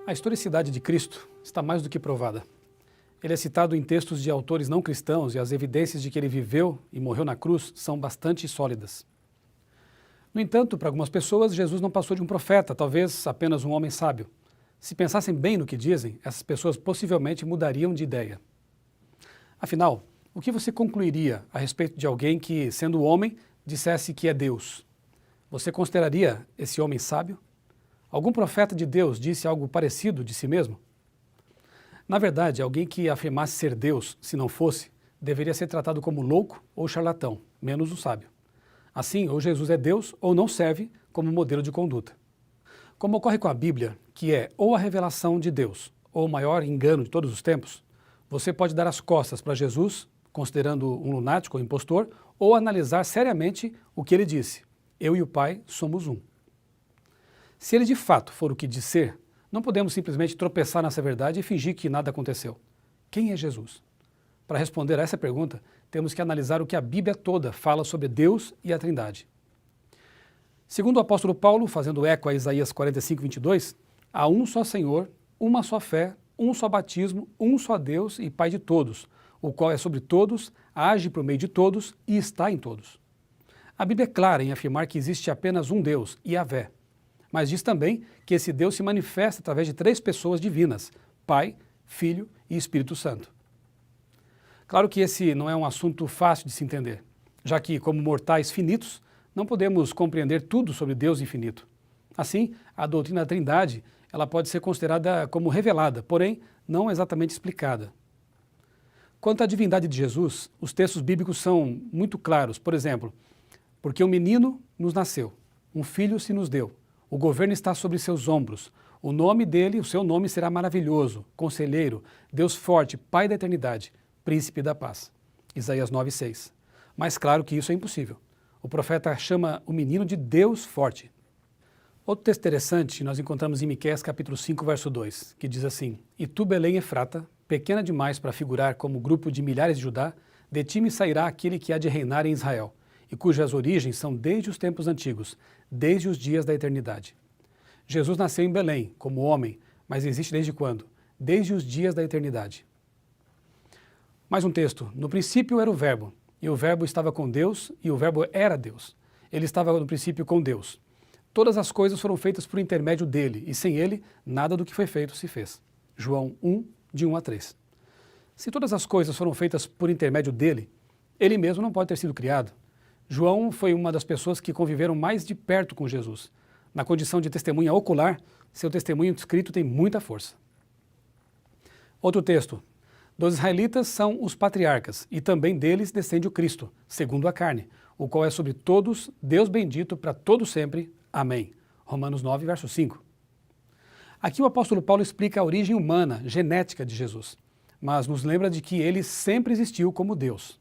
A historicidade de Cristo está mais do que provada. Ele é citado em textos de autores não cristãos e as evidências de que ele viveu e morreu na cruz são bastante sólidas. No entanto, para algumas pessoas, Jesus não passou de um profeta, talvez apenas um homem sábio. Se pensassem bem no que dizem, essas pessoas possivelmente mudariam de ideia. Afinal, o que você concluiria a respeito de alguém que, sendo homem, dissesse que é Deus? Você consideraria esse homem sábio? Algum profeta de Deus disse algo parecido de si mesmo? Na verdade, alguém que afirmasse ser Deus, se não fosse, deveria ser tratado como louco ou charlatão, menos o sábio. Assim, ou Jesus é Deus ou não serve como modelo de conduta. Como ocorre com a Bíblia, que é ou a revelação de Deus ou o maior engano de todos os tempos, você pode dar as costas para Jesus, considerando um lunático ou impostor, ou analisar seriamente o que ele disse. Eu e o Pai somos um. Se ele de fato for o que diz ser, não podemos simplesmente tropeçar nessa verdade e fingir que nada aconteceu. Quem é Jesus? Para responder a essa pergunta, temos que analisar o que a Bíblia toda fala sobre Deus e a Trindade. Segundo o apóstolo Paulo, fazendo eco a Isaías 45:22, há um só Senhor, uma só fé, um só batismo, um só Deus e Pai de todos, o qual é sobre todos, age por meio de todos e está em todos. A Bíblia é clara em afirmar que existe apenas um Deus, Yahvé, mas diz também que esse Deus se manifesta através de 3 pessoas divinas, Pai, Filho e Espírito Santo. Claro que esse não é um assunto fácil de se entender, já que, como mortais finitos, não podemos compreender tudo sobre Deus infinito. Assim, a doutrina da Trindade ela pode ser considerada como revelada, porém não exatamente explicada. Quanto à divindade de Jesus, os textos bíblicos são muito claros. Por exemplo, porque um menino nos nasceu, um filho se nos deu, o governo está sobre seus ombros, o nome dele, o seu nome será maravilhoso, conselheiro, Deus forte, Pai da eternidade, príncipe da paz. Isaías 9:6. Mas claro que isso é impossível. O profeta chama o menino de Deus forte. Outro texto interessante nós encontramos em Miqueias capítulo 5, verso 2, que diz assim: E tu, Belém Efrata, pequena demais para figurar como grupo de milhares de Judá, de ti me sairá aquele que há de reinar em Israel, e cujas origens são desde os tempos antigos, desde os dias da eternidade. Jesus nasceu em Belém, como homem, mas existe desde quando? Desde os dias da eternidade. Mais um texto. No princípio era o Verbo, e o Verbo estava com Deus, e o Verbo era Deus. Ele estava no princípio com Deus. Todas as coisas foram feitas por intermédio dele, e sem ele, nada do que foi feito se fez. João 1, de 1 a 3. Se todas as coisas foram feitas por intermédio dele, ele mesmo não pode ter sido criado. João foi uma das pessoas que conviveram mais de perto com Jesus. Na condição de testemunha ocular, seu testemunho escrito tem muita força. Outro texto. Dos israelitas são os patriarcas, e também deles descende o Cristo, segundo a carne, o qual é sobre todos, Deus bendito para todo sempre. Amém. Romanos 9, verso 5. Aqui o apóstolo Paulo explica a origem humana, genética de Jesus, mas nos lembra de que ele sempre existiu como Deus.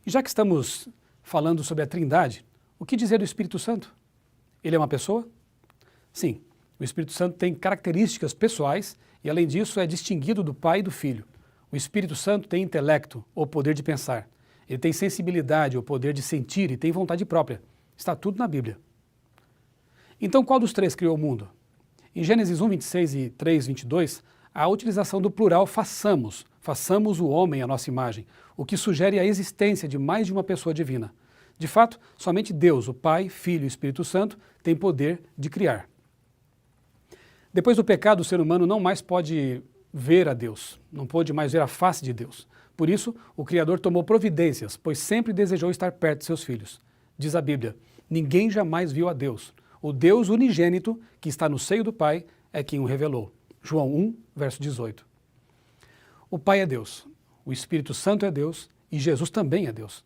E já que estamos falando sobre a Trindade, o que dizer do Espírito Santo? Ele é uma pessoa? Sim, o Espírito Santo tem características pessoais e, além disso, é distinguido do Pai e do Filho. O Espírito Santo tem intelecto, ou poder de pensar. Ele tem sensibilidade, ou poder de sentir, e tem vontade própria. Está tudo na Bíblia. Então, qual dos 3 criou o mundo? Em Gênesis 1, 26 e 3, 22, há a utilização do plural façamos, façamos o homem à nossa imagem, o que sugere a existência de mais de uma pessoa divina. De fato, somente Deus, o Pai, Filho e Espírito Santo, tem poder de criar. Depois do pecado, o ser humano não mais pode ver a Deus, não pôde mais ver a face de Deus. Por isso, o Criador tomou providências, pois sempre desejou estar perto de seus filhos. Diz a Bíblia, ninguém jamais viu a Deus. O Deus unigênito, que está no seio do Pai, é quem o revelou. João 1, verso 18. O Pai é Deus, o Espírito Santo é Deus e Jesus também é Deus.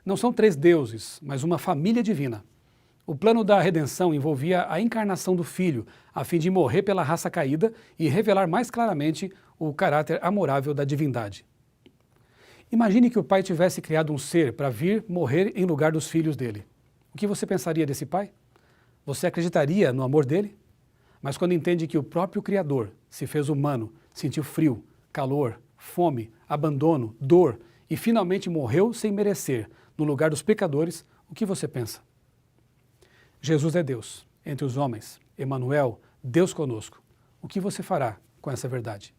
Não são 3 deuses, mas uma família divina. O plano da redenção envolvia a encarnação do Filho, a fim de morrer pela raça caída e revelar mais claramente o caráter amorável da divindade. Imagine que o Pai tivesse criado um ser para vir morrer em lugar dos filhos dele. O que você pensaria desse Pai? Você acreditaria no amor dele? Mas quando entende que o próprio Criador se fez humano, sentiu frio, calor, fome, abandono, dor e finalmente morreu sem merecer, no lugar dos pecadores, o que você pensa? Jesus é Deus, entre os homens, Emanuel, Deus conosco. O que você fará com essa verdade?